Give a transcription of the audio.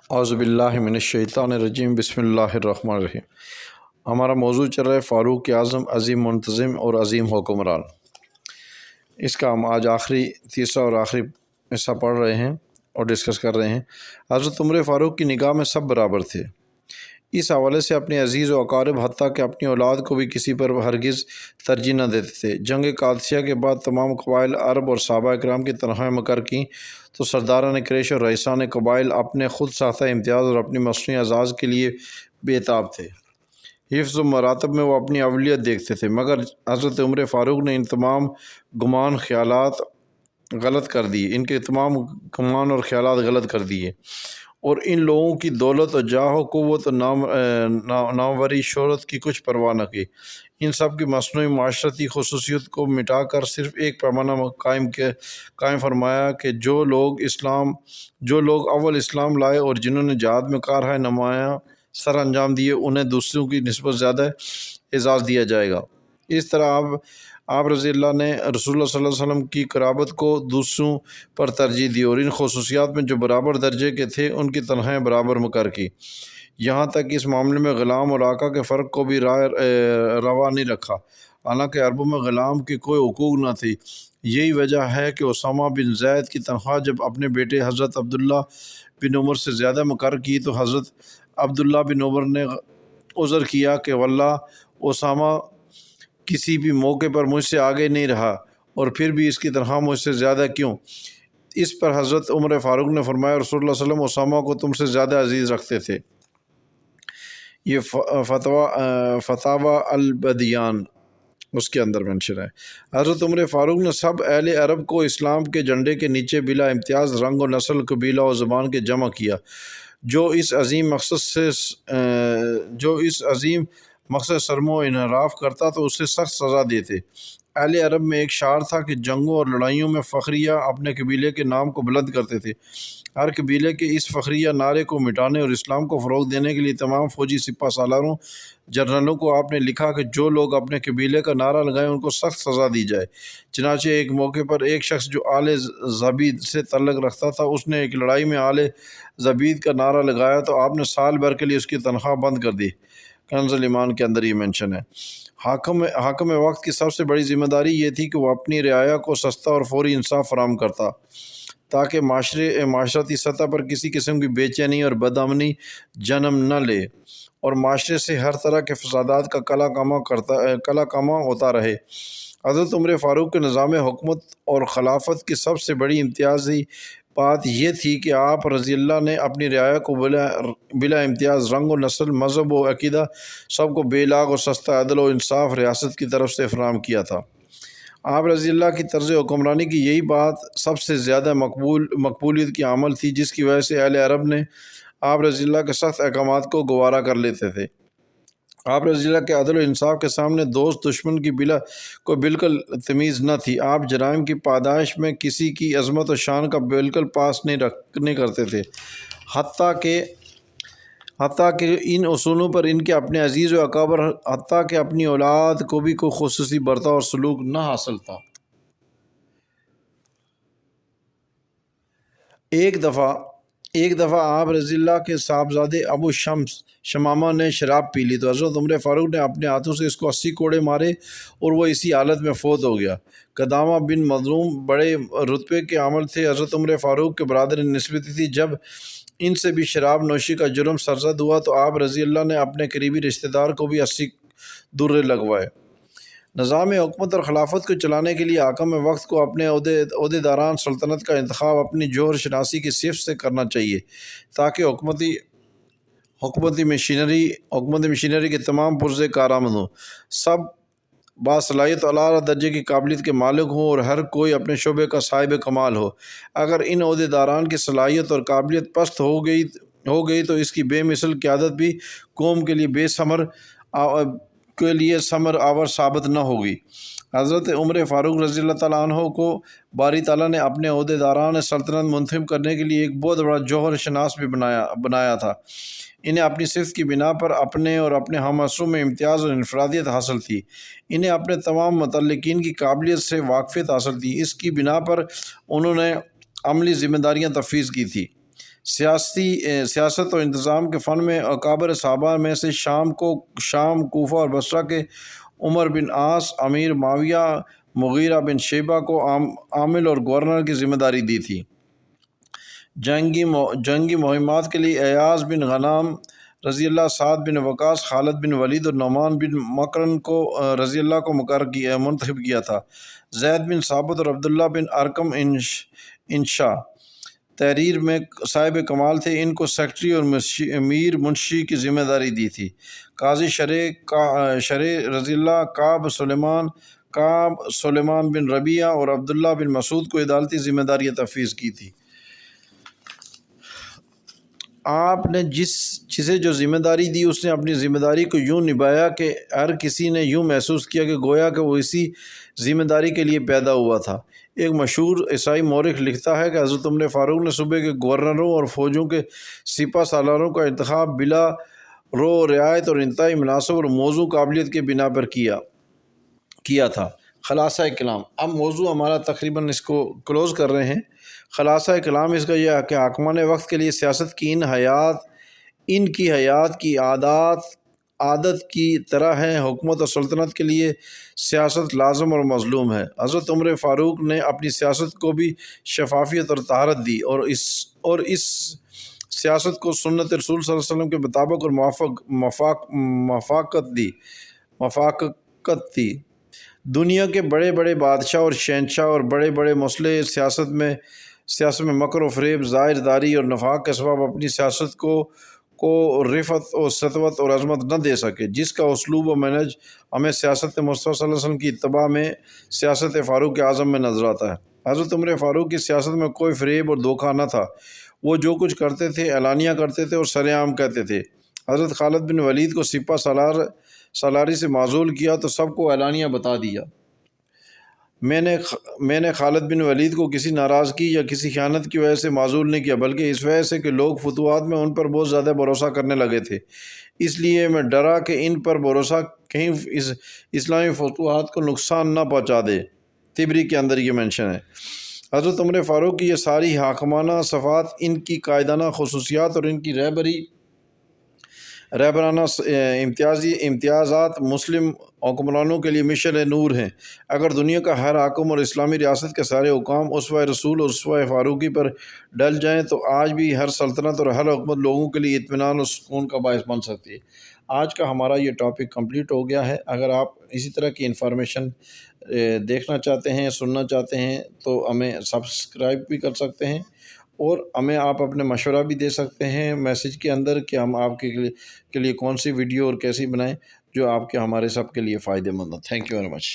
اعوذ باللہ من الشیطان الرجیم بسم اللہ الرحمن الرحیم۔ ہمارا موضوع چل رہا ہے فاروق اعظم، عظیم منتظم اور عظیم حکمران۔ اس کا ہم آج تیسرا اور آخری حصہ پڑھ رہے ہیں اور ڈسکس کر رہے ہیں۔ حضرت عمر فاروق کی نگاہ میں سب برابر تھے۔ اس حوالے سے اپنے عزیز و اقارب حتیٰ کہ اپنی اولاد کو بھی کسی پر ہرگز ترجیح نہ دیتے تھے۔ جنگ قادسیہ کے بعد تمام قبائل عرب اور صحابہ اکرام کی تنخواہیں مقرر کیں تو سرداران قریش اور رئیسان قبائل اپنے خود ساختہ امتیاز اور اپنی مصنوعی اعزاز کے لیے بے تاب تھے۔ حفظ و مراتب میں وہ اپنی اولویت دیکھتے تھے، مگر حضرت عمر فاروق نے ان تمام خیالات غلط کر دیے، ان کے تمام گمان اور خیالات غلط کر دیے اور ان لوگوں کی دولت و جاہ و قوت و ناموری شہرت کی کچھ پرواہ نہ کی۔ ان سب کی مصنوعی معاشرتی خصوصیت کو مٹا کر صرف ایک پیمانہ قائم فرمایا کہ جو لوگ اول اسلام لائے اور جنہوں نے جہاد میں کارہائے نمایاں سر انجام دیے، انہیں دوسروں کی نسبت زیادہ اعزاز دیا جائے گا۔ اس طرح آپ رضی اللہ نے رسول اللہ صلی اللہ علیہ وسلم کی قرابت کو دوسروں پر ترجیح دی اور ان خصوصیات میں جو برابر درجے کے تھے ان کی تنخواہیں برابر مقرر کی، یہاں تک اس معاملے میں غلام اور آقا کے فرق کو بھی روا نہیں رکھا۔ حالانکہ عربوں میں غلام کے کوئی حقوق نہ تھے۔ یہی وجہ ہے کہ اسامہ بن زید کی تنخواہ جب اپنے بیٹے حضرت عبداللہ بن عمر سے زیادہ مقرر کی تو حضرت عبداللہ بن عمر نے عذر کیا کہ واللہ اسامہ کسی بھی موقع پر مجھ سے آگے نہیں رہا اور پھر بھی اس کی تنخواہ مجھ سے زیادہ کیوں؟ اس پر حضرت عمر فاروق نے فرمایا رسول اللہ صلی اللہ علیہ وسلم اسامہ کو تم سے زیادہ عزیز رکھتے تھے۔ یہ فتاوی البدیان اس کے اندر منشر ہے۔ حضرت عمر فاروق نے سب اہل عرب کو اسلام کے جھنڈے کے نیچے بلا امتیاز رنگ و نسل، قبیلہ و زبان کے جمع کیا۔ جو اس عظیم مقصد سرمو انحراف کرتا تو اسے سخت سزا دیتے۔ اہل عرب میں ایک شعار تھا کہ جنگوں اور لڑائیوں میں فخریہ اپنے قبیلے کے نام کو بلند کرتے تھے۔ ہر قبیلے کے اس فخریہ نعرے کو مٹانے اور اسلام کو فروغ دینے کے لیے تمام فوجی سپہ سالاروں جنرلوں کو آپ نے لکھا کہ جو لوگ اپنے قبیلے کا نعرہ لگائیں ان کو سخت سزا دی جائے۔ چنانچہ ایک موقع پر ایک شخص جو آل زبید سے تعلق رکھتا تھا، اس نے ایک لڑائی میں آل زبید کا نعرہ لگایا تو آپ نے سال بھر کے لیے اس کی تنخواہ بند کر دی۔ کنز الایمان کے اندر یہ مینشن ہے۔ حاکم وقت کی سب سے بڑی ذمہ داری یہ تھی کہ وہ اپنی رعایا کو سستا اور فوری انصاف فراہم کرتا تاکہ معاشرتی سطح پر کسی قسم کی بے چینی اور بدامنی جنم نہ لے اور معاشرے سے ہر طرح کے فسادات کا کلا کاماں ہوتا رہے۔ حضرت عمر فاروق کے نظام حکومت اور خلافت کی سب سے بڑی امتیازی بات یہ تھی کہ آپ رضی اللہ نے اپنی رعایا کو بلا امتیاز رنگ و نسل، مذہب و عقیدہ سب کو بے لاگ اور سستا عدل و انصاف ریاست کی طرف سے فراہم کیا تھا۔ آپ رضی اللہ کی طرز حکمرانی کی یہی بات سب سے زیادہ مقبولیت کی عامل تھی، جس کی وجہ سے اہل عرب نے آپ رضی اللہ کے سخت احکامات کو گوارا کر لیتے تھے۔ آپ رضی اللہ کے عدل و انصاف کے سامنے دوست دشمن کی کوئی بالکل تمیز نہ تھی۔ آپ جرائم کی پاداش میں کسی کی عظمت و شان کا بالکل پاس نہیں کرتے تھے، حتیٰ کہ ان اصولوں پر ان کے اپنے عزیز و اکابر حتیٰ کہ اپنی اولاد کو بھی کوئی خصوصی برتاؤ اور سلوک نہ حاصل تھا۔ ایک دفعہ آپ رضی اللہ کے صاحبزادے ابو شمامہ نے شراب پی لی تو حضرت عمر فاروق نے اپنے ہاتھوں سے اس کو 80 کوڑے مارے اور وہ اسی حالت میں فوت ہو گیا۔ قدامہ بن مظلوم بڑے رتبے کے عامل تھے، حضرت عمر فاروق کے برادر نسبتی تھی۔ جب ان سے بھی شراب نوشی کا جرم سرزد ہوا تو آپ رضی اللہ نے اپنے قریبی رشتہ دار کو بھی 80 درے لگوائے۔ نظام حکومت اور خلافت کو چلانے کے لیے حاکم وقت کو اپنے عہدیداران سلطنت کا انتخاب اپنی جوہر شناسی کی صفت سے کرنا چاہیے تاکہ حکومتی مشینری کے تمام پرزے کارآمد ہوں، سب باصلاحیت اور اعلیٰ درجے کی قابلیت کے مالک ہوں اور ہر کوئی اپنے شعبے کا صاحب کمال ہو۔ اگر ان عہدیداران کی صلاحیت اور قابلیت پست ہو گئی تو اس کی بے مثل قیادت بھی قوم کے لیے ثمر آور ثابت نہ ہوگی۔ حضرت عمر فاروق رضی اللہ تعالیٰ عنہ کو باری تعالیٰ نے اپنے عہدیداران سلطنت منتخب کرنے کے لیے ایک بہت بڑا جوہر شناس بھی بنایا تھا۔ انہیں اپنی صفت کی بنا پر اپنے اور اپنے ہم عصروں میں امتیاز اور انفرادیت حاصل تھی۔ انہیں اپنے تمام متعلقین کی قابلیت سے واقفیت حاصل تھی۔ اس کی بنا پر انہوں نے عملی ذمہ داریاں تفویض کی تھی۔ سیاست و انتظام کے فن میں اکابر صحابہ میں سے شام، کوفہ اور بصرہ کے عمر بن عاص، امیر معاویہ، مغیرہ بن شیبہ کو عامل اور گورنر کی ذمہ داری دی تھی۔ جنگی مہمات کے لیے ایاز بن غنام رضی اللہ، سعد بن وقاص، خالد بن ولید اور نعمان بن مکرن کو رضی اللہ کو منتخب کیا تھا۔ زید بن ثابت اور عبداللہ بن ارقم انشا تحریر میں صاحب کمال تھے، ان کو سیکرٹری اور میر منشی کی ذمہ داری دی تھی۔ قاضی شرع رضی اللہ کعب سلیمان بن ربیعہ اور عبداللہ بن مسعود کو عدالتی ذمہ داریاں تفویض کی تھی۔ آپ نے جسے جو ذمہ داری دی اس نے اپنی ذمہ داری کو یوں نبھایا کہ ہر کسی نے یوں محسوس کیا کہ گویا کہ وہ اسی ذمہ داری کے لیے پیدا ہوا تھا۔ ایک مشہور عیسائی مورخ لکھتا ہے کہ حضرت عمر فاروق نے صوبے کے گورنروں اور فوجوں کے سپہ سالاروں کا انتخاب بلا رعایت اور انتہائی مناسب اور موزوں قابلیت کے بنا پر کیا تھا۔ خلاصہ کلام، اب موضوع ہمارا تقریباً اس کو کلوز کر رہے ہیں۔ خلاصہ کلام اس کا یہ ہے کہ حاکمان وقت کے لیے سیاست کی ان کی حیات کی عادت کی طرح ہے۔ حکومت اور سلطنت کے لیے سیاست لازم اور مظلوم ہے۔ حضرت عمر فاروق نے اپنی سیاست کو بھی شفافیت اور طہارت دی اور اس سیاست کو سنت رسول صلی اللہ علیہ وسلم کے مطابق اور موافقت دی۔ دنیا کے بڑے بڑے بادشاہ اور شہنشاہ اور بڑے بڑے مسلح سیاست میں مکر و فریب، ظاہر داری اور نفاق کے سبب اپنی سیاست کو رفعت و سطوت اور عظمت نہ دے سکے، جس کا اسلوب و منہج ہمیں سیاست مصطفیٰ صلی اللہ علیہ وسلم کی اتباع میں سیاست فاروق اعظم میں نظر آتا ہے۔ حضرت عمر فاروق کی سیاست میں کوئی فریب اور دھوکہ نہ تھا، وہ جو کچھ کرتے تھے اعلانیہ کرتے تھے اور سر عام کہتے تھے۔ حضرت خالد بن ولید کو سپہ سالاری سے معزول کیا تو سب کو اعلانیہ بتا دیا۔ میں نے خالد بن ولید کو کسی ناراضگی یا کسی خیانت کی وجہ سے معزول نہیں کیا، بلکہ اس وجہ سے کہ لوگ فتوحات میں ان پر بہت زیادہ بھروسہ کرنے لگے تھے، اس لیے میں ڈرا کہ ان پر بھروسہ کہیں اسلامی فتوحات کو نقصان نہ پہنچا دے۔ تبری کے اندر یہ مینشن ہے۔ حضرت عمر فاروق کی یہ ساری حاکمانہ صفات، ان کی قائدانہ خصوصیات اور ان کی رہبرانہ امتیازات مسلم حکمرانوں کے لیے مشعل نور ہیں۔ اگر دنیا کا ہر حاکم اور اسلامی ریاست کے سارے حکام اسوہ رسول اور اسوہ فاروقی پر ڈل جائیں تو آج بھی ہر سلطنت اور ہر حکومت لوگوں کے لیے اطمینان اور سکون کا باعث بن سکتی ہے۔ آج کا ہمارا یہ ٹاپک کمپلیٹ ہو گیا ہے۔ اگر آپ اسی طرح کی انفارمیشن دیکھنا چاہتے ہیں، سننا چاہتے ہیں تو ہمیں سبسکرائب بھی کر سکتے ہیں اور ہمیں آپ اپنے مشورہ بھی دے سکتے ہیں میسیج کے اندر کہ ہم آپ کے لیے کون سی ویڈیو اور کیسی بنائیں جو آپ کے ہمارے سب کے لیے فائدہ مند ہو۔ Thank you very much.